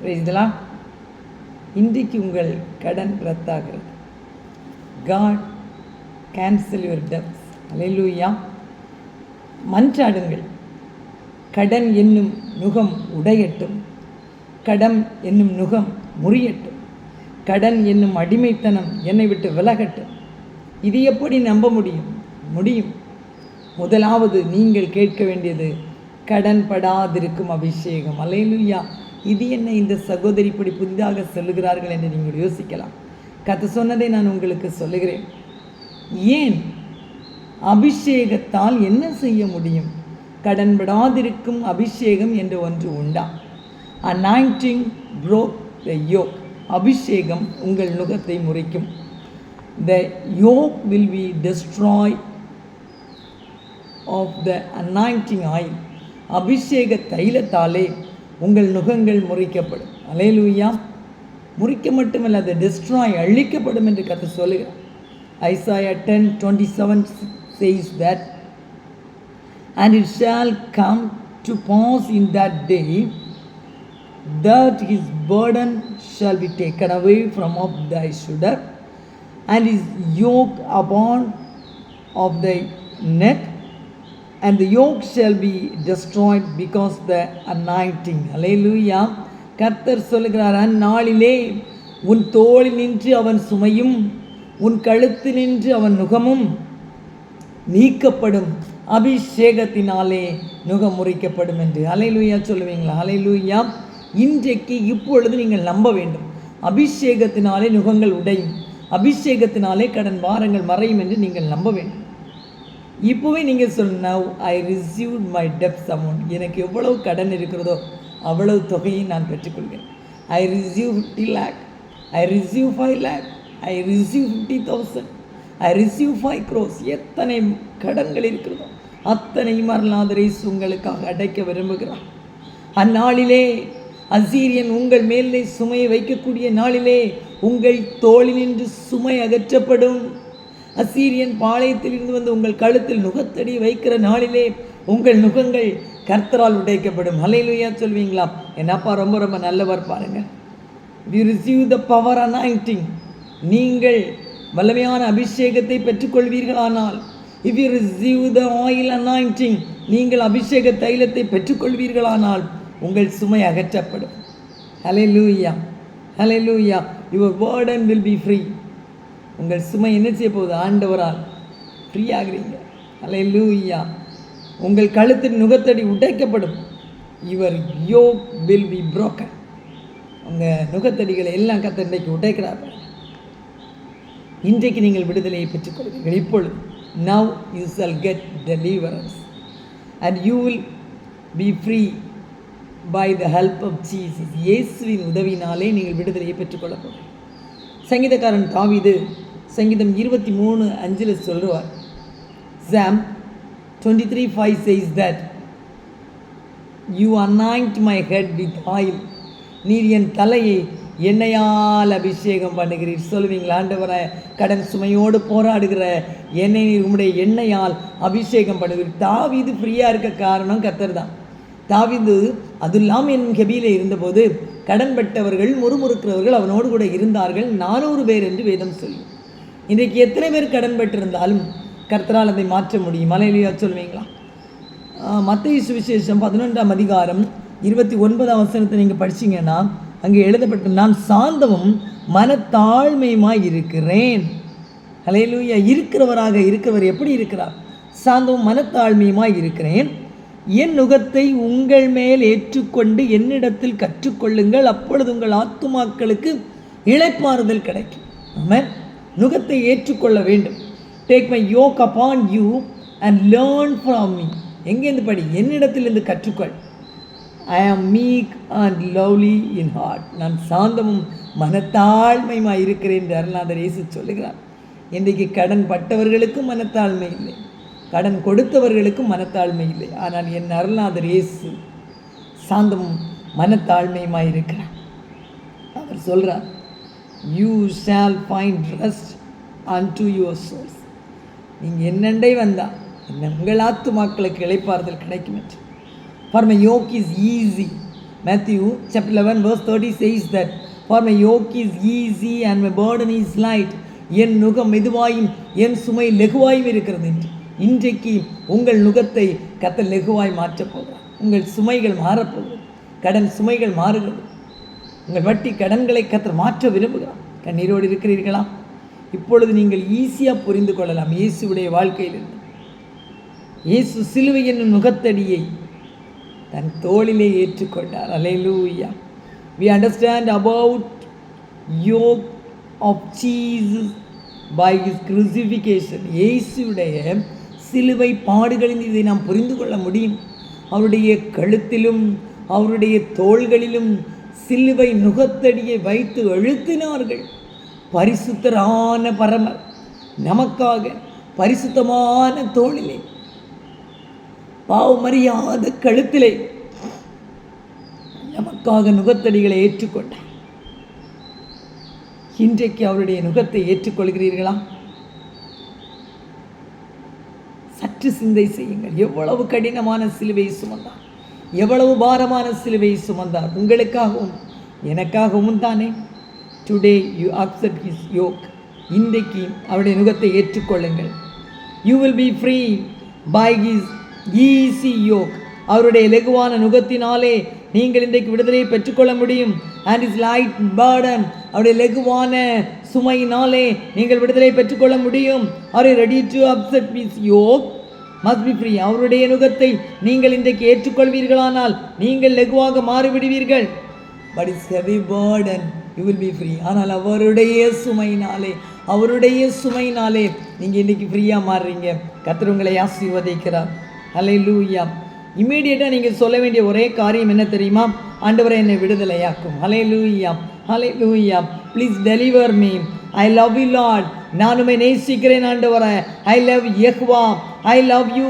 பிரைஸ்தலா. இன்றைக்கு உங்கள் கடன் ரத்தாகிறது. God cancel your debts. அல்லேலூயா. மன்றாடுங்கள். கடன் என்னும் நுகம் உடையட்டும், கடன் என்னும் நுகம் முறியட்டும், கடன் என்னும் அடிமைத்தனம் என்னை விட்டு விலகட்டும். இது எப்படி நம்ப முடியும்? முதலாவது நீங்கள் கேட்க வேண்டியது கடன் படாதிருக்கும் அபிஷேகம். அல்லேலூயா. இது என்ன இந்த சகோதரி இப்படி புதிதாக சொல்லுகிறார்கள் என்று நீங்கள் யோசிக்கலாம். கர்த்தர் சொன்னதை நான் உங்களுக்கு சொல்லுகிறேன். ஏன்? அபிஷேகத்தால் என்ன செய்ய முடியும்? கடன் படாதிருக்கும் அபிஷேகம் என்று ஒன்று உண்டா? Anointing broke the yoke. அபிஷேகம் உங்கள் நுகத்தை முறிக்கும். The yoke will be destroyed of the anointing oil. அபிஷேக தைலத்தாலே உங்கள் நுகங்கள் முறிக்கப்படும். அல்லேலூயா. முறிக்க மட்டுமல்ல, அது டிஸ்ட்ராய், அழிக்கப்படும் என்று கர்த்தர் சொல்லுகிறார். Isaiah 10:27 says that, and it shall come to pass in that day that his burden shall be taken away from off thy shoulder, and his yoke upon of thy neck, and the yoke shall be destroyed because the anointing. Hallelujah. கர்த்தர் சொல்லுகிறார், அந்நாளிலே உன் தோளில் நின்று அவன் சுமையும் உன் கழுத்து நின்று அவன் நுகமும் நீக்கப்படும், அபிஷேகத்தினாலே நுகம் முறிக்கப்படும் என்று. ஹல்லேலூயா சொல்லுவீங்களா? ஹல்லேலூயா. இன்றைக்கு இப்பொழுது நீங்கள் நம்ப வேண்டும். அபிஷேகத்தினாலே நுகங்கள் உடையும், அபிஷேகத்தினாலே கடன் பாரங்கள் மறையும் என்று நீங்கள் நம்ப வேண்டும். இப்போவே நீங்கள் சொல்லுங்க, now I received my debts amount. எனக்கு எவ்வளவு கடன் இருக்கிறதோ அவ்வளவு தொகையை நான் பெற்றுக்கொள்கிறேன். I receive 50 lakh, I receive 5 lakh, I receive 50,000, I receive 5 crores. எத்தனை கடன்கள் இருக்கிறதோ அத்தனையும் அருளாதரை உங்களுக்காக அடைக்க விரும்புகிறார். அந்நாளிலே அசீரியன் உங்கள் மேலே சுமையை வைக்கக்கூடிய நாளிலே உங்கள் தோளினின்று சுமை அகற்றப்படும். அசீரியன் பாளையத்தில் இருந்து வந்து உங்கள் கழுத்தில் நுகத்தடி வைக்கிற நாளிலே உங்கள் நுகங்கள் கர்த்தரால் உடைக்கப்படும். ஹல்லேலூயா சொல்வீங்களா? என்னப்பா ரொம்ப ரொம்ப நல்லவர் பாருங்க. You receive the power anointing. நீங்கள் வல்லமையான அபிஷேகத்தை பெற்றுக்கொள்வீர்களானால், if you receive the oil anointing, நீங்கள் அபிஷேக தைலத்தை பெற்றுக்கொள்வீர்களானால் உங்கள் சுமை அகற்றப்படும். ஹல்லேலூயா, ஹல்லேலூயா. Your burden will be free. உங்கள் சுமை என்ன செய்ய போகுது? ஆண்டவரால் ஃப்ரீ ஆகிறீங்க. ஹல்லேலூயா. உங்கள் கழுத்தின் நுகத்தடி உடைக்கப்படும். Your yoke will be broken. உங்கள் நுகத்தடிகளை எல்லாம் கர்த்தர் இன்றைக்கு உடைக்கிறார்கள். இன்றைக்கு நீங்கள் விடுதலையை பெற்றுக்கொள்வீர்கள். இப்பொழுது now you shall get deliverance and you will be free by the help of Jesus. இயேசுவின் உதவினாலே நீங்கள் விடுதலையை பெற்றுக்கொள்ள போகிறீர்கள். சங்கீதக்காரன் தாவீது சங்கீதம் 23:5 சொல்லுவார். Psalm 23:5 says that you anoint my head with oil. நீர் என் தலையை எண்ணெயால் அபிஷேகம் பண்ணுகிறீர். சொல்லுவீங்களா? ஆண்டவரே, கடன் சுமையோடு போராடுகிற என்னை உம்முடைய எண்ணெயால் அபிஷேகம் பண்ணுகிறீர். தாவீது ஃப்ரீயாக இருக்க காரணம் கர்த்தர் தான். தாவீது அதுல்லாம் என் கெபியிலே இருந்தபோது கடன்பட்டவர்கள் முறுமுறுக்கிறவர்கள் அவனோடு கூட இருந்தார்கள், 400 பேர் என்று வேதம் சொல்லும். இன்றைக்கு எத்தனை பேர் கடன் பெற்றிருந்தாலும் கர்த்தரால் அதை மாற்ற முடியும். அல்லேலூயா சொல்வீங்களா? மத்தேயு சுவிசேஷம் 11ஆம் அதிகாரம் 29ஆம் வசனத்தை நீங்கள் படிச்சிங்கன்னா அங்கே எழுதப்பட்டு, நான் சாந்தமும் மனத்தாழ்மையுமாய் இருக்கிறேன். அல்லேலூயா. இருக்கிறவர் எப்படி இருக்கிறார்? சாந்தமும் மனத்தாழ்மையுமாய் இருக்கிறேன். என் நுகத்தை உங்கள் மேல் ஏற்றுக்கொண்டு என்னிடத்தில் கற்றுக்கொள்ளுங்கள், அப்பொழுது உங்கள் ஆத்துமாக்களுக்கு இளைப்பாறுதல் கிடைக்கும். ஆமென். நுகத்தை ஏற்றுக்கொள்ள வேண்டும். Take my yoke upon you and learn from me. எங்கேருந்து படி? என்னிடத்திலிருந்து கற்றுக்கொள். I am meek and lowly in heart. நான் சாந்தமும் மனத்தாழ்மையுமாய் இருக்கிறேன் என்று அருளாதர் இயேசு சொல்லுகிறார். இன்றைக்கு கடன் பட்டவர்களுக்கும் மனத்தாழ்மை இல்லை, கடன் கொடுத்தவர்களுக்கும் மனத்தாழ்மை இல்லை. ஆனால் என் அருளாதர் இயேசு சாந்தமும் மனத்தாழ்மையுமாய் இருக்கிறார். அவர் சொல்கிறார், you shawl find rest unto your souls. நீங்கள் என்னண்டை வந்தால் உங்கள் ஆத்துமாக்களுக்கு இளைப்பாறுதல் கிடைக்கும் என்று. For my yoke is easy Matthew chapter 11 verse 30 says that, for my yoke is easy and my burden is light. என் நுகம் மெதுவாயும் என் சுமை லெகுவாயும் இருக்கிறது என்று. இன்றைக்கு உங்கள் நுகத்தை கர்த்தர் லெகுவாய் மாற்றப் போகிறார். உங்கள் சுமைகள் மாறப்போகிறது. கடன் சுமைகள் மாறுகிறது. உங்கள் வட்டி கடன்களை கர்த்தர் மாற்ற விரும்புகிறார். கண்ணீரோடு இருக்கிறீர்களா? இப்பொழுது நீங்கள் ஈஸியாக புரிந்து கொள்ளலாம் இயேசுடைய வாழ்க்கையிலிருந்து. இயேசு சிலுவை என்னும் நுகத்தடியை தன் தோளிலே ஏற்றுக்கொண்டார். அல்லேலூயா. We understand about yoke of Jesus by his crucifixion. இயேசுடைய சிலுவை பாடுகளில் இதை நாம் புரிந்து கொள்ள முடியும். அவருடைய கழுத்திலும் அவருடைய தோள்களிலும் சிலுவை நுகத்தடியை வைத்து அழுத்தினார்கள். பரிசுத்தரான பரமர் நமக்காக பரிசுத்தமான தோளிலே, பாவமறியாத கழுத்திலே நமக்காக நுகத்தடிகளை ஏற்றுக்கொண்டார். இன்றைக்கு அவருடைய நுகத்தை ஏற்றுக்கொள்கிறீர்களா? சற்று சிந்தை செய்யுங்கள். எவ்வளவு கடினமான சிலுவையை சுமந்தார், எவ்வளவு பாரமான சிலுவையை சுமந்தார். உங்களுக்காகவும் எனக்காகவும் தானே. Today you accept his yoke. இன்றைக்கு அவருடைய நுகத்தை ஏற்றுக்கொள்ளுங்கள். You will be free by his easy yoke. அவருடைய லெகுவான நுகத்தினாலே நீங்கள் இன்றைக்கு விடுதலையை பெற்றுக்கொள்ள முடியும். And is light burden. அவருடைய லெகுவான சுமையினாலே நீங்கள் விடுதலை பெற்றுக்கொள்ள முடியும். Are you ready to accept his yoke? Must be free. அவருடைய நுகத்தை நீங்கள் இன்றைக்கு ஏற்றுக்கொள்வீர்களானால் நீங்கள் லெகுவாக மாறிவிடுவீர்கள். But is heavy burden, you will be free. ஆனால் அவருடைய சுமையினாலே நீங்கள் இன்றைக்கி ஃப்ரீயாக மாறுறீங்க. கர்த்தர் உங்களை ஆசீர்வதிக்கிறார். ஹல்லேலூயா. இம்மீடியட்டாக நீங்கள் சொல்ல வேண்டிய ஒரே காரியம் என்ன தெரியுமா? ஆண்டவரே என்னை விடுதலையாக்கும். ஹல்லேலூயா, ஹல்லேலூயா. Please deliver me. I love you Lord. நான் உம்மை நேசிக்கிறேன் ஆண்டவரே. I love Jehovah. I love you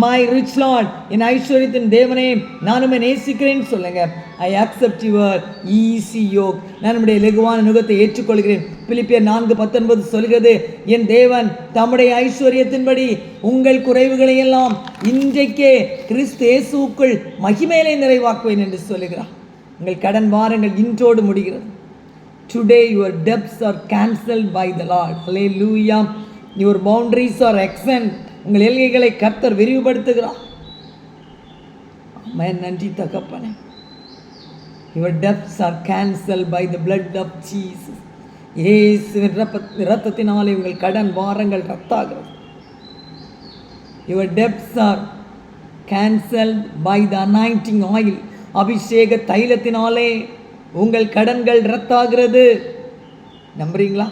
my rich Lord. என் ஐஸ்வர்யத்தின் தேவனே, நான் உம்மை நேசிக்கிறேன்னு சொல்லுங்க. I accept your easy yoke. நான் நம்முடைய லெகுவான நுகத்தை ஏற்றுக்கொள்கிறேன். பிலிப்பியர் 4:19 சொல்கிறது, என் தேவன் தம்முடைய ஐஸ்வர்யத்தின்படி உங்கள் குறைவுகளை எல்லாம் இன்றைக்கே கிறிஸ்து இயேசுவுக்குள் மகிமையிலே நிறைவாக்குவேன் என்று சொல்லுகிறார். உங்கள் கடன் வாரங்கள் இன்றோடு முடிகிறது. Today your debts are cancelled by the Lord. Hallelujah. Your boundaries are extended. உங்கள் எல்கைகளை கர்த்தர் விரிவுபடுத்துகிறார். ஆமென். நன்றி தகப்பனே. Your debts are cancelled by the blood of Jesus. இயேசுவின் இரத்தத்தினாலே உங்கள் கடன் வாரங்கள் ரத்தாகிறது. Your debts are cancelled by the anointing oil. அபிஷேக தைலத்தினாலே உங்கள் கடன்கள் ரத்தாகிறது. நம்புறீங்களா?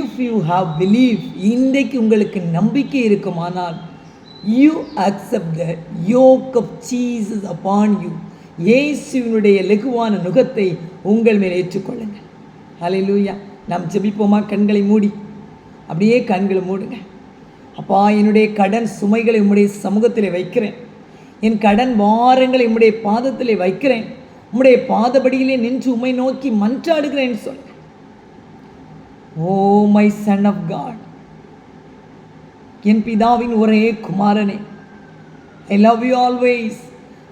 இஃப் யூ ஹாவ் பிலீவ், இன்றைக்கு உங்களுக்கு நம்பிக்கை இருக்குமானால், you accept the yoke of Jesus upon you. இயேசுவினுடைய லெகுவான நுகத்தை உங்கள் மேல் ஏற்றுக்கொள்ளுங்கள். ஹல்லேலூயா. நாம் ஜெபிப்போமா? கண்களை மூடி அப்படியே கண்களை மூடுங்க. அப்பா, என்னுடைய கடன் சுமைகளை உம்முடைய சமூகத்தில் வைக்கிறேன். என் கடன் வாரங்களை உம்முடைய பாதத்திலே வைக்கிறேன். உம்முடைய பாதபடியிலே நின்று உம்மை நோக்கி மன்றாடுகிறேன்னு சொல்லுங்க. Oh my son of God, என் பிதாவின் ஒரே குமாரனே, ஐ லவ் யூ ஆல்வேஸ்.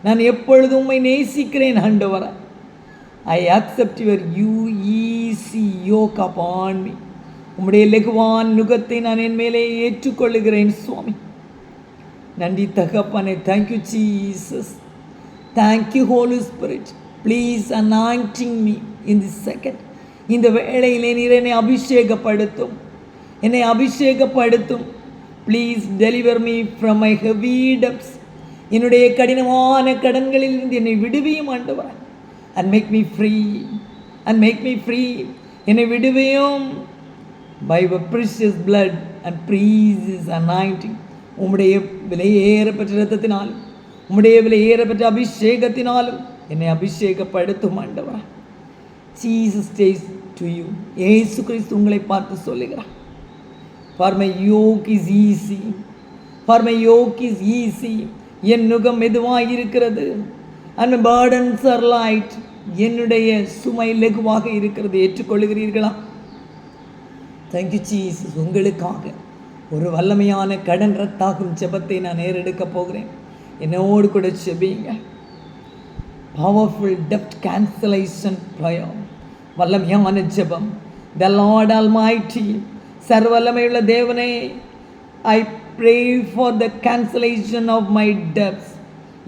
நான் எப்பொழுதும் உம்மை நேசிக்கிறேன் ஆண்டவரே. I accept your easy yoke upon me. உம்முடைய லெகுவான் நுகத்தை நான் என் மேலே ஏற்றுக்கொள்ளுகிறேன் சுவாமி. நன்றி தகப்பனே. Thank you Jesus. Thank you holy spirit. Please anointing me in this second. இந்த வேளையிலே நீர் என்னை அபிஷேகப்படுத்தும். Please deliver me from my heavy debts. என்னுடைய கடினமான கடன்களில் இருந்து என்னை விடுவியும் ஆண்டவரே. And make me free. என்னை விடுவியும் by your precious blood and precious anointing. உம்முடைய விலையேறப்பெற்ற இரத்தத்தினாலும் உம்முடைய விலையேறப்பெற்ற அபிஷேகத்தினாலும் என்னை அபிஷேகப்படுத்தும் ஆண்டவரே. Jesus says to you, இயேசு கிறிஸ்து உங்களை பார்த்து சொல்லுகிறார், for my yoke is easy. என் நுகம் மெதுவாக இருக்கிறது. and my burdens are light. என்னுடைய சுமை லெகுவாக இருக்கிறது. ஏற்றுக்கொள்கிறீர்களா? Thank you Jesus. உங்களுக்காக ஒரு வல்லமையான கடன் ரத்தாகும் ஜெபத்தை நான் ஏறெடுக்க போகிறேன். என்னோடு கூட ஜெபிங்க. powerful debt cancellation prayer. வல்லமையான ஜெபம். The Lord Almighty, சர்வவல்லமையுள்ள தேவனே, I pray for the cancellation of my debts.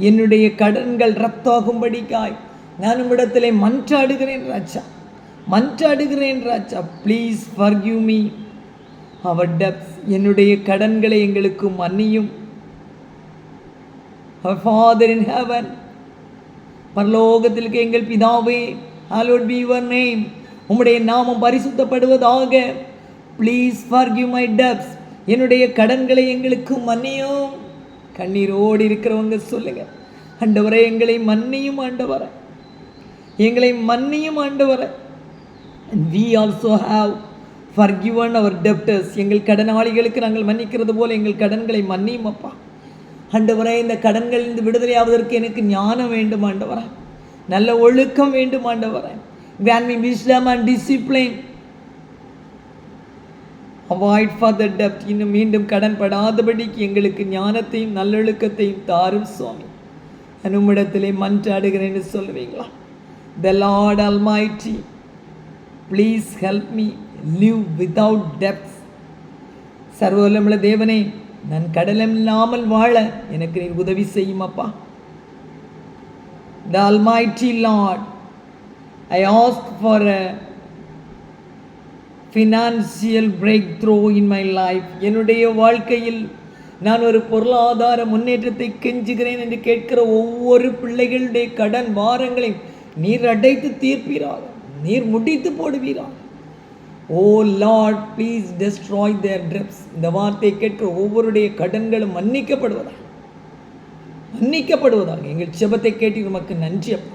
என்னுடைய கடன்கள் ரத்தாகும்படிக்காய் நான் உம்மிடத்திலே மன்றாடுகிறேன் ராஜா, மன்றாடுகிறேன் ராஜா. Please forgive me our debts. என்னுடைய கடன்களை எங்களுக்கு மன்னியும். Our Father in heaven, பரலோகத்தில் இருக்க எங்கள் பிதாவே, hallowed be your name. உம்முடைய நாமம் பரிசுத்தப்படுவதாக. Please forgive my debts. என்னுடைய கடன்களை எங்களுக்கு மன்னியும். கண்ணீரோடு இருக்கிறவங்க சொல்லுங்க, ஆண்டவரே எங்களை மன்னியும் ஆண்டவரே, எங்களை மன்னியும் ஆண்டவரே. And we also have forgiven our debtors. எங்கள் கடனாளிகளுக்கு நாங்கள் மன்னிக்கிறது போல எங்கள் கடன்களை மன்னியும் அப்பா. ஆண்டவரே, இந்த கடன்களிலிருந்து விடுதலை ஆவதற்கு எனக்கு ஞானம் வேண்டும் ஆண்டவரே, நல்ல ஒழுக்கம் வேண்டும் ஆண்டவரே. Grant me wisdom and discipline. Avoid further debt. இன்னும் மீண்டும் கடன் படாதபடிக்கு எங்களுக்கு ஞானத்தையும் நல்லொழுக்கத்தையும் தாரும் சுவாமி. உம்மிடத்திலே மன்றாடுகிறேன்னு சொல்லுவீங்களா? The Lord Almighty, please help me live without debts. சர்வவல்லமையுள்ள தேவனே, நான் கடனம் இல்லாமல் வாழ எனக்கு நீர் உதவி செய்யும் அப்பா. The Almighty Lord, I ask for a financial breakthrough in my life. என்னுடைய வாழ்க்கையில் நான் ஒரு பொருளாதார முன்னேற்றத்தை கெஞ்சுகிறேன் என்று கேட்கிற ஒவ்வொரு பிள்ளைகளுடைய கடன் வாரங்களையும் நீர் அடைத்து தீர்ப்பீராக, நீர் முடித்து போடுவீராக. ஓ லார்ட், ப்ளீஸ் டெஸ்ட்ராய் தேர் ட்ரெப்ஸ். இந்த வார்த்தை கேட்கிற ஒவ்வொருடைய கடன்களும் மன்னிக்கப்படுவதாக, மன்னிக்கப்படுவதாக. எங்கள் செபத்தை கேட்டு நமக்கு நன்றி அப்பா.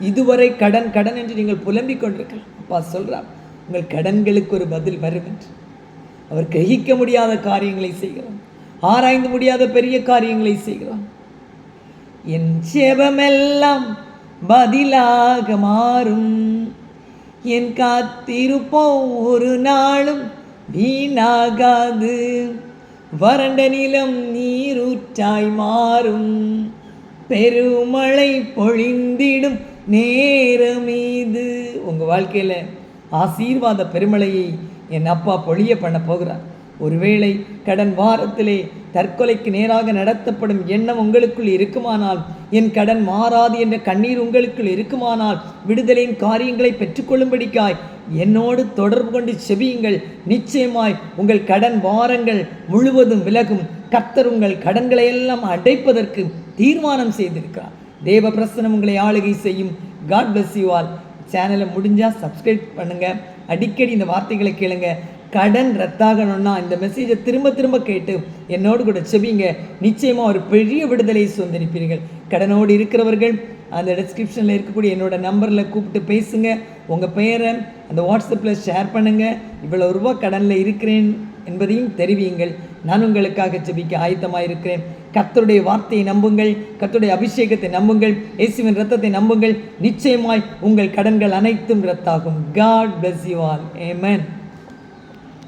இதுவரை கடன் கடன் என்று நீங்கள் புலம்பிக் கொண்டிருக்கலாம். அப்பா சொல்கிறார், உங்கள் கடன்களுக்கு ஒரு பதில் வரும் என்று. அவர் கிரகிக்க முடியாத காரியங்களை செய்கிறார், ஆராய்ந்து முடியாத பெரிய காரியங்களை செய்கிறார். என் செபமெல்லாம் பதிலாக மாறும், என் காத்திருப்போ ஒரு நாளும் வீணாகாது, வறண்ட நிலம் நீரூற்றாய் மாறும், பெருமழை பொழிந்திடும் நேரம் இது. உங்கள் வாழ்க்கையில் ஆசீர்வாத பெருமழையை என் அப்பா பொழிய பண்ண போகிறார். ஒருவேளை கடன் வாரத்திலே தற்கொலைக்கு நேராக நடத்தப்படும் எண்ணம் உங்களுக்குள் இருக்குமானால், என் கடன் மாறாது என்ற கண்ணீர் உங்களுக்குள் இருக்குமானால், விடுதலையின் காரியங்களை பெற்றுக்கொள்ளும்படிக்காய் என்னோடு தொடர்பு கொண்டு செபியுங்கள். நிச்சயமாய் உங்கள் கடன் வாரங்கள் முழுவதும் விலகும். கர்த்தர் உங்கள் கடன்களை எல்லாம் அடைப்பதற்கு தீர்மானம் செய்திருக்கிறார். தேவ பிரசனம் உங்களை ஆளுகை செய்யும். God bless you all. சேனலை முடிஞ்சால் சப்ஸ்கிரைப் பண்ணுங்கள். அடிக்கடி இந்த வார்த்தைகளை கேளுங்க. கடன் ரத்தாகணும்னா இந்த மெசேஜை திரும்ப திரும்ப கேட்டு என்னோடு கூட செபிங்க. நிச்சயமாக ஒரு பெரிய விடுதலையை சுதந்திரிப்பீர்கள். கடனோடு இருக்கிறவர்கள் அந்த டிஸ்கிரிப்ஷனில் இருக்கக்கூடிய என்னோட நம்பரில் கூப்பிட்டு பேசுங்க. உங்கள் பெயரை அந்த வாட்ஸ்அப்பில் ஷேர் பண்ணுங்கள். இவ்வளோ ரூபா கடனில் இருக்கிறேன் என்பதையும் தெரிவியுங்கள். நான் உங்களுக்காக செபிக்க ஆயத்தமாக இருக்கிறேன். கர்த்தருடைய வார்த்தையை நம்புங்கள், கர்த்தருடைய அபிஷேகத்தை நம்புங்கள், இயேசுவின் இரத்தத்தை நம்புங்கள். நிச்சயமாய் உங்கள் கடன்கள் அனைத்தும் ரத்தாகும். God bless you all. Amen.